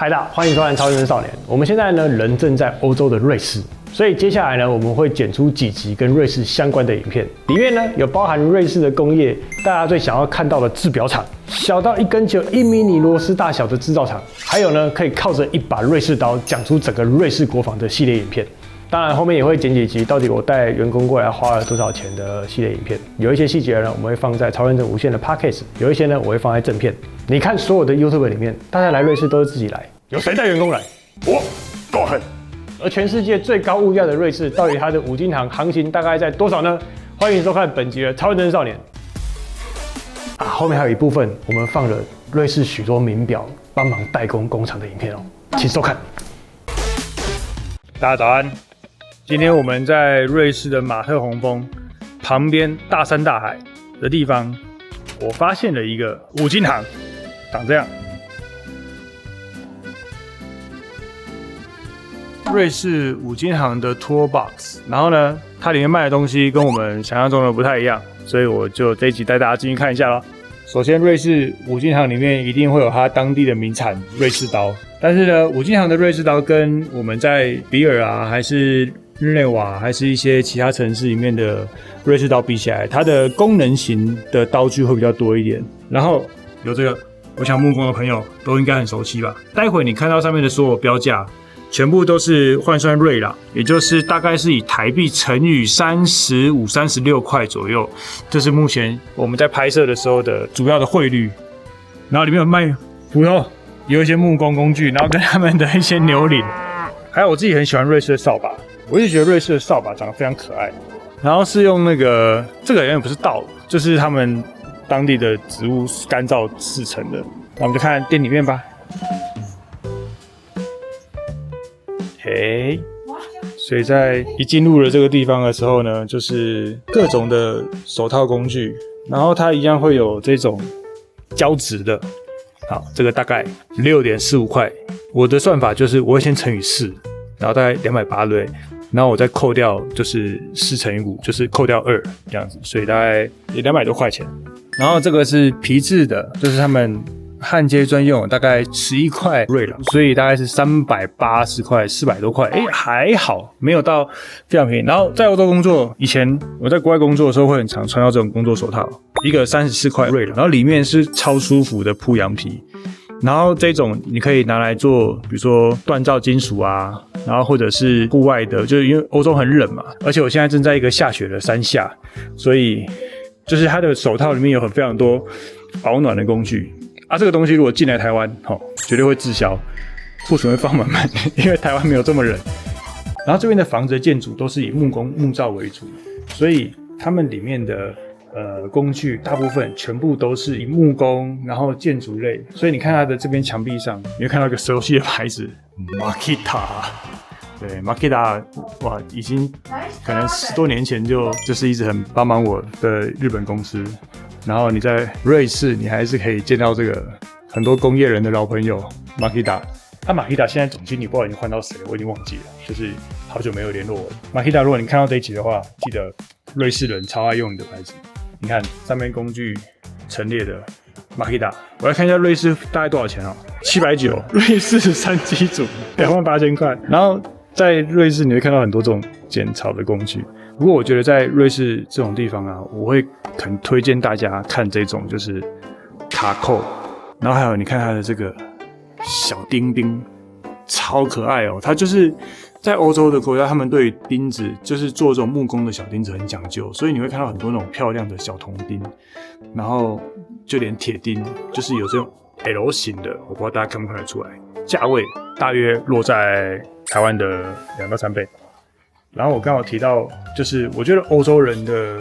嗨大家，欢迎收看《超人少年》。我们现在呢，人正在欧洲的瑞士，所以接下来呢，我们会剪出几集跟瑞士相关的影片，里面呢有包含瑞士的工业，大家最想要看到的制表厂，小到一根只有1迷你螺丝大小的制造厂，还有呢可以靠着一把瑞士刀讲出整个瑞士国防的系列影片。当然，后面也会剪几集，到底我带员工过来花了多少钱的系列影片。有一些细节呢，我们会放在超认真无限的 Podcast， 有一些呢，我会放在正片。你看所有的 YouTube 里面，大家来瑞士都是自己来，有谁带员工来？我够狠。而全世界最高物价的瑞士，到底它的五金行情大概在多少呢？欢迎收看本集的超认真少年。后面还有一部分我们放了瑞士许多名表帮忙代工工厂的影片哦，请收看。大家早安。今天我们在瑞士的马特洪峰旁边大山大海的地方，我发现了一个五金行，长这样。瑞士五金行的 Tour Box， 然后呢，它里面卖的东西跟我们想象中的不太一样，所以我就这一集带大家进去看一下咯。首先，瑞士五金行里面一定会有它当地的名产瑞士刀，但是呢，五金行的瑞士刀跟我们在比尔啊，还是日内瓦，还是一些其他城市里面的瑞士刀比起来，它的功能型的刀具会比较多一点。然后有这个，我想木工的朋友都应该很熟悉吧？待会你看到上面的所有标价，全部都是换算瑞郎，也就是大概是以台币乘以35、36块左右，这是目前我们在拍摄的时候的主要的汇率。然后里面有卖斧头，有一些木工工具，然后跟他们的一些牛铃，还有我自己很喜欢瑞士的扫把。我一直觉得瑞士的扫把长得非常可爱，然后是用这个永远不是稻，就是他们当地的植物干燥制成的。那我们就看店里面吧。嘿，所以在一进入了这个地方的时候呢，就是各种的手套工具，然后它一样会有这种胶质的。好，这个大概6.45块。我的算法就是我会先乘以4，然后大概280对。然后我再扣掉，就是4乘以5，就是扣掉2这样子，所以大概也200多块钱。然后这个是皮质的，就是他们焊接专用，大概11块瑞郎，所以大概是380块，400多块，还好，没有到非常便宜。然后在欧洲工作，以前我在国外工作的时候会很常穿到这种工作手套，一个34块瑞郎，然后里面是超舒服的铺羊皮。然后这种你可以拿来做，比如说锻造金属啊，然后或者是户外的，就是因为欧洲很冷嘛，而且我现在正在一个下雪的山下，所以就是它的手套里面有非常多保暖的工具啊。这个东西如果进来台湾，绝对会滞销，库存会放满满，因为台湾没有这么冷。然后这边的房子的建筑都是以木造为主，所以他们里面的工具大部分全部都是以木工，然后建筑类，所以你看它的这边墙壁上，你会看到一个熟悉的牌子 Makita。 对 Makita， 哇，已经可能10多年前就是一直很帮忙我的日本公司。然后你在瑞士，你还是可以见到这个很多工业人的老朋友 Makita。Makita 现在总经理不知道已经换到谁了，我已经忘记了，就是好久没有联络我了。Makita， 如果你看到这一集的话，记得瑞士人超爱用你的牌子。你看上面工具陈列的 Makita， 我来看一下瑞士大概多少钱哦，790，瑞士3机组28000块。然后在瑞士你会看到很多这种剪草的工具。不过我觉得在瑞士这种地方啊，我会很推荐大家看这种就是卡扣，然后还有你看它的这个小钉钉，超可爱哦。它就是在欧洲的国家，他们对钉子就是做这种木工的小钉子很讲究，所以你会看到很多那种漂亮的小铜钉，然后就连铁钉就是有这种 L 型的，我不知道大家看不看得出来。价位大约落在台湾的2到3倍。然后我刚好提到，就是我觉得欧洲人的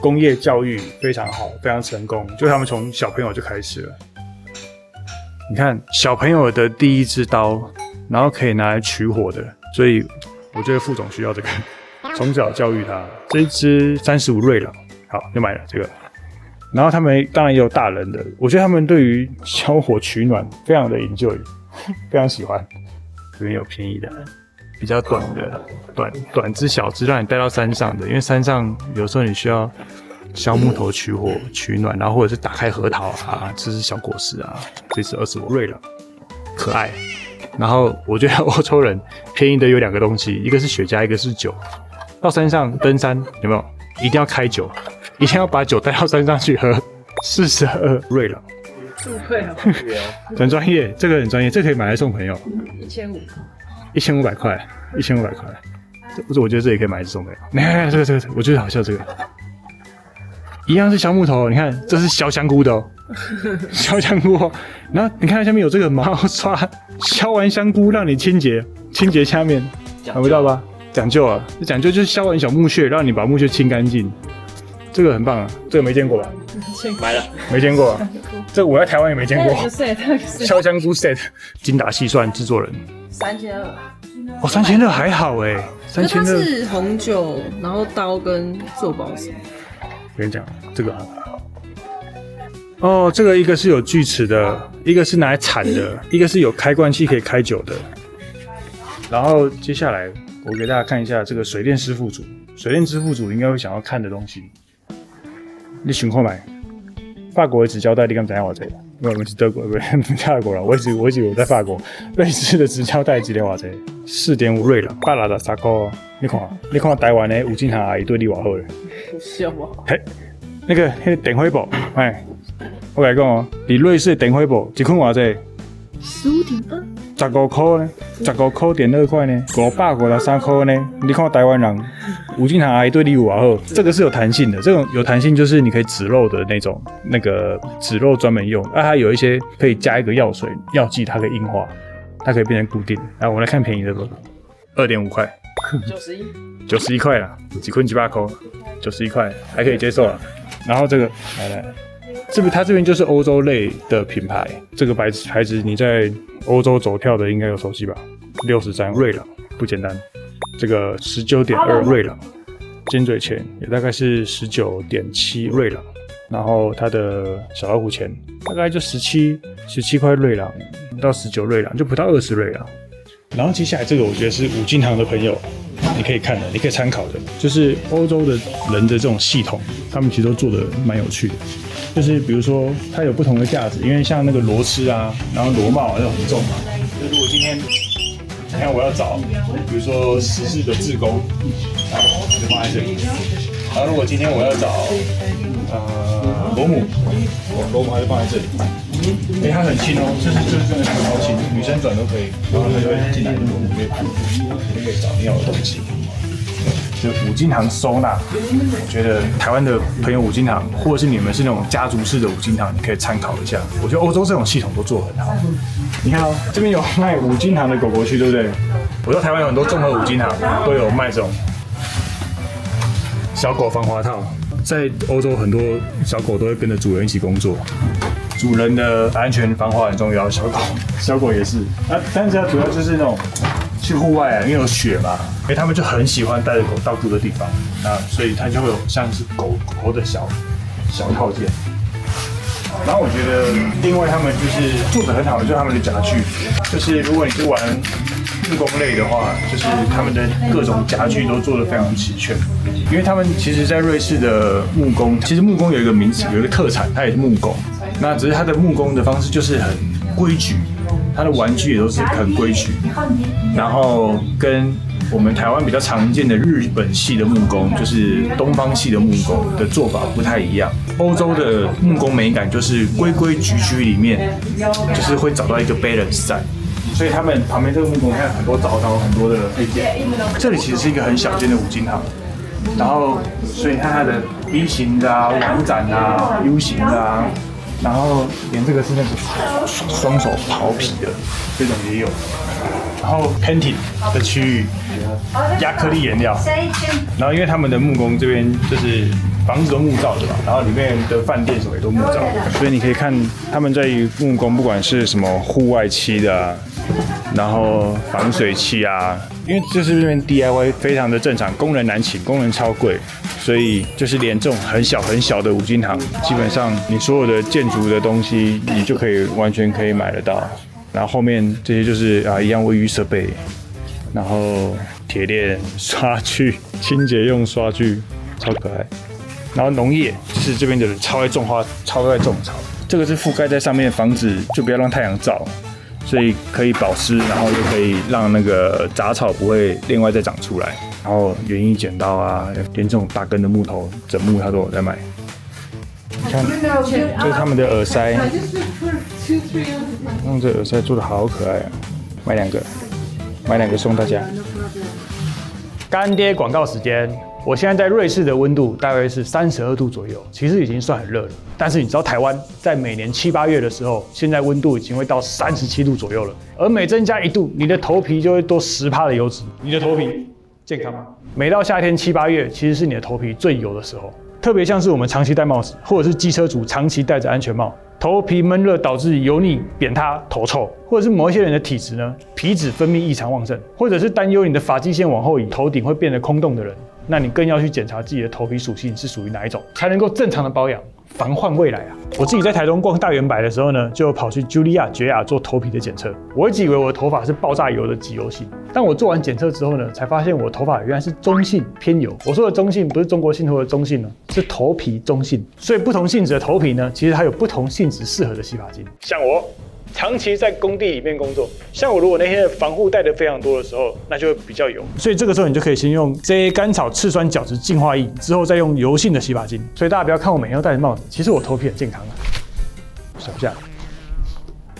工业教育非常好，非常成功，就他们从小朋友就开始了。你看小朋友的第一支刀，然后可以拿来取火的，所以我觉得副总需要这个，从小教育他。这一支35瑞郎，好，就买了这个。然后他们当然也有大人的，我觉得他们对于消火取暖非常的enjoy，非常喜欢。这边有便宜的，比较短的，短支小支，让你带到山上的，因为山上有时候你需要削木头取火取暖，然后或者是打开核桃啊，吃小果实啊。这是25瑞郎，可爱。然后我觉得欧洲人便宜的有2个东西，一个是雪茄，一个是酒。到山上登山有没有？一定要开酒，一定要把酒带到山上去喝。42瑞郎，入会好很专业，这个很专业，这个可以买来送朋友。1500块，1500块。我觉得这也可以买来送朋友。你看这个，我觉得好笑这个。一样是小木头，你看这是削香菇的哦，削香菇哦。然后你看下面有这个毛刷，削完香菇让你清洁下面，看不到吧？讲究啊，讲究就是削完小木屑，让你把木屑清干净。这个很棒啊，这个没见过吧？买了，没见过、啊。这个我在台湾也没见过。削香菇 set， 精打细算制作人3200。哦，3200还好哎，3200。它是红酒，然后刀跟做包子。我跟你讲，这个很好。哦，这个一个是有锯齿的，一个是拿来铲的，一个是有开罐器可以开酒的。然后接下来我给大家看一下这个水电师傅组，水电师傅组应该会想要看的东西。你想看买？法国的纸胶带，你敢知影偌济？我们是德国，不是法国啦。我一直以为我在法国。瑞士的纸胶带一个偌济？4.5瑞郎，863块。你看台湾的吴金霞阿姨对你偌好咧？笑不好。嘿，那个电火布，哎，我跟你讲哦，伫瑞士的电火布一捆偌济？15.2。15块呢，15.2块呢，553块呢。你看台湾人，吴金霞阿姨对你有偌好？这个是有弹性的，这种有弹性就是你可以止漏的那种，那个止漏专门用。它有一些可以加一个药水、药剂，它可以硬化，它可以变成固定。来，我们来看便宜的吧，2.5块，91块啦，一捆700块，91块还可以接受啦。然后这个来。它这边就是欧洲类的品牌，这个牌子你在欧洲走跳的应该有熟悉吧？63瑞郎，不简单。这个19.2瑞郎，尖嘴钳也大概是19.7瑞郎，然后它的小老虎钳大概就17块瑞郎到19瑞郎，就不到20瑞郎。然后接下来这个我觉得是五金行的朋友，你可以看的，你可以参考的，就是欧洲的人的这种系统，他们其实都做的蛮有趣的。就是比如说它有不同的架子，因为像那个螺丝啊，然后螺帽那种很重嘛。就如果今天你看我要找，比如说14的志工，然后我就放在这里。然后如果今天我要找螺母它就放在这里。它很轻哦，就是真的超轻，女生转都可以，然后它就会进来螺母，就可以找你要的东西。就五金行收纳，我觉得台湾的朋友五金行，或者是你们是那种家族式的五金行，你可以参考一下。我觉得欧洲这种系统都做得很好。你看哦，这边有卖五金行的狗狗区，对不对？我知道台湾有很多综合五金行都有卖这种小狗防滑套，在欧洲很多小狗都会跟着主人一起工作。主人的安全防滑很重要，小狗也是。但是它主要就是那种去户外啊，因为有雪嘛，他们就很喜欢带着狗到各个地方，所以它就会有像是狗的小套件。然后我觉得另外他们就是做得很好的，就是他们的家具，就是如果你是玩木工类的话，就是他们的各种家具都做得非常齐全。因为他们其实在瑞士的木工，其实木工有一个名词，有一个特产，它也是木工。那只是它的木工的方式就是很规矩，它的玩具也都是很规矩，然后跟我们台湾比较常见的日本系的木工，就是东方系的木工的做法不太一样。欧洲的木工美感就是规规矩矩里面，就是会找到一个 balance 在。所以他们旁边这个木工看很多凿刀，很多的配件。这里其实是一个很小间的五金行，然后所以看它的 B 型的啊、丸盏啊、U 型的啊。然后连这个是那个双手刨皮的这种也有，然后 painting 的区域压克力颜料，然后因为他们的木工这边就是房子都木造的嘛，然后里面的饭店什么也都木造的，所以你可以看他们在于木工，不管是什么户外漆的啊，然后防水漆啊，因为就是这边 DIY 非常的正常，工人难请，工人超贵。所以就是连这种很小的五金行，基本上你所有的建筑的东西，你就可以完全可以买得到。然后后面这些就是一样卫浴设备，然后铁链、刷具、清洁用刷具，超可爱。然后农业就是这边的人超爱种花，超爱种草，这个是覆盖在上面，防止就不要让太阳照。所以可以保湿，然后又可以让那个杂草不会另外再长出来。然后园艺剪刀啊，连这种大根的木头，整木它都有在卖。你看，这是他们的耳塞，用这耳塞做的好可爱啊！买两个送大家。干爹广告时间。我现在在瑞士的温度大约是32度左右，其实已经算很热了。但是你知道台湾在每年7、8月的时候，现在温度已经会到37度左右了。而每增加1度，你的头皮就会多10%的油脂。你的头皮健康吗？每到夏天7、8月，其实是你的头皮最油的时候。特别像是我们长期戴帽子，或者是机车族长期戴着安全帽，头皮闷热导致油腻、扁塌、头臭，或者是某一些人的体质呢，皮脂分泌异常旺盛，或者是担忧你的发际线往后移，头顶会变得空洞的人。那你更要去检查自己的头皮属性是属于哪一种，才能够正常的保养，防患未来啊！我自己在台中逛大圆百的时候呢，就跑去 Julia 绝雅做头皮的检测。我一直以为我的头发是爆炸油的极油性，但我做完检测之后呢，才发现我的头发原来是中性偏油。我说的中性不是中国信托的中性呢，是头皮中性。所以不同性质的头皮呢，其实它有不同性质适合的洗发精。像我。长期在工地里面工作，像我如果那天的防护带的非常多的时候，那就会比较油，所以这个时候你就可以先用 JA 甘草赤酸角质净化液，之后再用油性的洗发精。所以大家不要看我每天都戴着帽子，其实我头皮很健康啊，手下。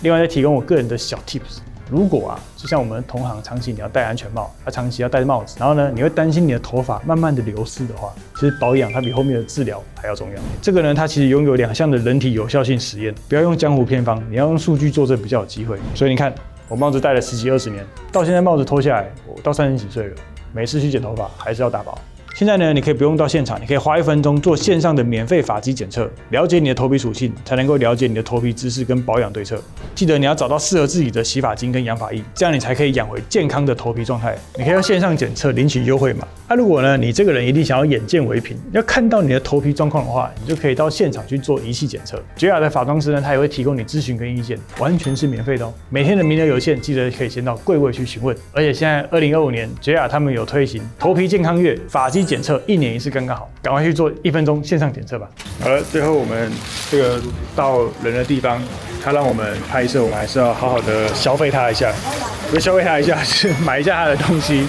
另外再提供我个人的小 tips。如果就像我们同行长期你要戴安全帽，长期要戴帽子，然后呢，你会担心你的头发慢慢的流失的话，其实保养它比后面的治疗还要重要。这个呢，它其实拥有2项的人体有效性实验，不要用江湖偏方，你要用数据作证比较有机会。所以你看，我帽子戴了10几20年，到现在帽子脱下来，我到30几岁了，每次去剪头发还是要打薄。现在呢，你可以不用到现场，你可以花1分钟做线上的免费发际检测，了解你的头皮属性，才能够了解你的头皮姿势跟保养对策。记得你要找到适合自己的洗发精跟养发液，这样你才可以养回健康的头皮状态。你可以用线上检测领取优惠码。如果呢，你这个人一定想要眼见为凭，要看到你的头皮状况的话，你就可以到现场去做仪器检测。绝雅的发妆师呢，他也会提供你咨询跟意见，完全是免费的哦。每天的名额有限，记得可以先到柜位去询问。而且现在2025年，绝雅他们有推行头皮健康月，发际检测1年1次刚刚好，赶快去做1分钟线上检测吧。好了，最后我们这个到人的地方，他让我们拍摄，我们还是要好好的消费他一下。不是消费他一下，是买一下他的东西，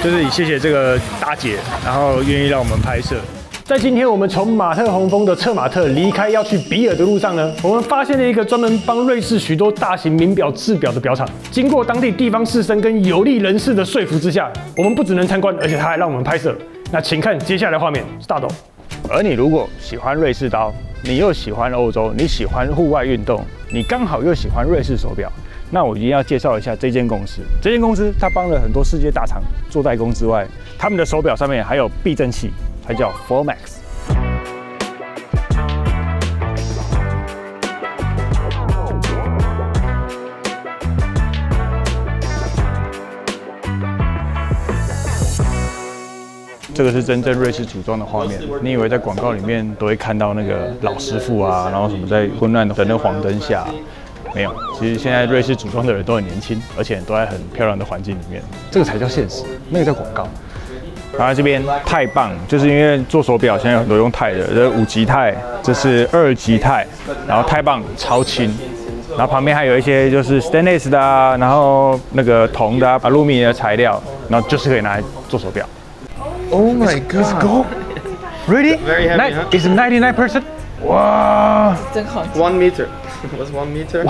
就是以谢谢这个大姐，然后愿意让我们拍摄。在今天我们从马特洪峰的策马特离开要去比尔的路上呢，我们发现了一个专门帮瑞士许多大型名表制表的表厂。经过当地地方士绅跟有利人士的说服之下，我们不只能参观，而且他还让我们拍摄。那请看接下来的画面 ，start。而你如果喜欢瑞士刀，你又喜欢欧洲，你喜欢户外运动，你刚好又喜欢瑞士手表。那我一定要介绍一下这间公司。这间公司它帮了很多世界大厂做代工之外，他们的手表上面还有避震器，它叫 Formax。这个是真正瑞士组装的画面。你以为在广告里面都会看到那个老师傅啊，然后什么在昏暗的那黄灯下？没有，其实现在瑞士组装的人都很年轻，而且都在很漂亮的环境里面，这个才叫现实，那个叫广告。然后这边钛棒，就是因为做手表现在有很多用钛的，这是5级钛，这是2级钛，然后钛棒超轻，然后旁边还有一些就是 stainless 的啊，然后那个铜的啊、aluminium 的材料，然后就是可以拿来做手表。Oh my god! Really? Very heavy, huh? Is it 99%? 哇！真好。 1 meter. What's 1 meter?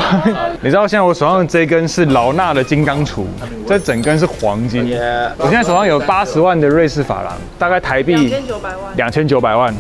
你知道现在我手上这根是老衲的金刚杵，这整根是黄金。 Yeah. 我现在手上有80万的瑞士法郎，大概台币2900万。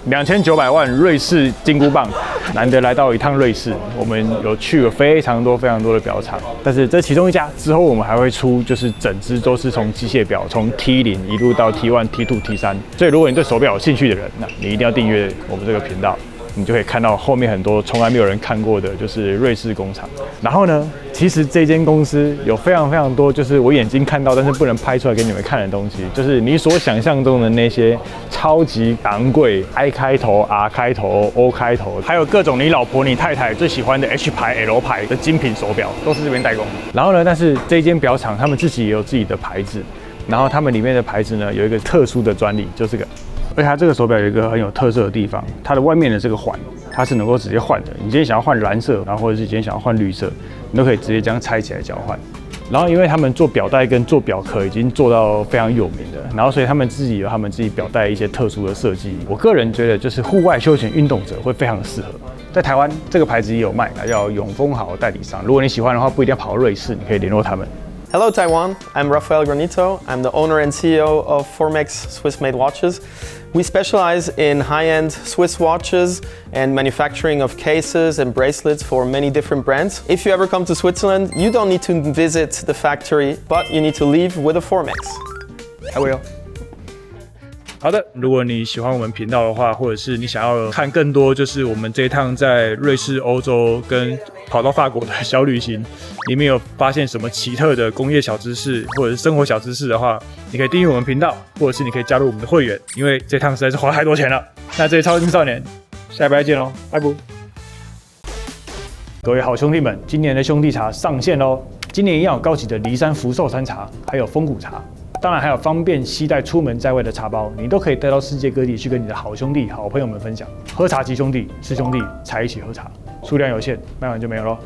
2900万瑞士金箍棒，难得来到一趟瑞士，我们有去了非常多的表厂，但是这其中一家之后我们还会出，就是整支都是从机械表，从 T0一路到 T1、T2、T3，所以如果你对手表有兴趣的人，那你一定要订阅我们这个频道。你就可以看到后面很多从来没有人看过的，就是瑞士工厂。然后呢，其实这间公司有非常多，就是我眼睛看到但是不能拍出来给你们看的东西，就是你所想象中的那些超级昂贵 I 开头、R 开头、O 开头，还有各种你老婆、你太太最喜欢的 H 牌、L 牌的精品手表，都是这边代工。然后呢，但是这间表厂他们自己也有自己的牌子，然后他们里面的牌子呢有一个特殊的专利，就是这个而且它这个手表有一个很有特色的地方，它的外面的这个环，它是能够直接换的。你今天想要换蓝色，然后或者是今天想要换绿色，你都可以直接这样拆起来交换。然后因为他们做表带跟做表壳已经做到非常有名的，然后所以他们自己有他们自己表带一些特殊的设计。我个人觉得就是户外休闲运动者会非常的适合。在台湾这个牌子也有卖，叫永丰豪代理商。如果你喜欢的话，不一定要跑瑞士，你可以联络他们。Hello Taiwan, I'm Rafael Granito. I'm the owner and CEO of Formex Swiss-made watches. We specialize in high-end Swiss watches and manufacturing of cases and bracelets for many different brands. If you ever come to Switzerland, you don't need to visit the factory, but you need to leave with a Formex. I will. 好的，如果你喜欢我们频道的话，或者是你想要看更多，就是我们这一趟在瑞士、欧洲跟跑到法国的小旅行，里面有发现什么奇特的工业小知识或者是生活小知识的话，你可以订阅我们频道，或者是你可以加入我们的会员，因为这趟实在是花太多钱了。那这里超精少年，下礼拜见喽，拜拜。各位好兄弟们，今年的兄弟茶上线喽！今年一样有高级的骊山福寿山茶，还有风谷茶。当然还有方便携带出门在外的茶包，你都可以带到世界各地去跟你的好兄弟、好朋友们分享。喝茶即兄弟，吃兄弟才一起喝茶，数量有限，卖完就没有咯。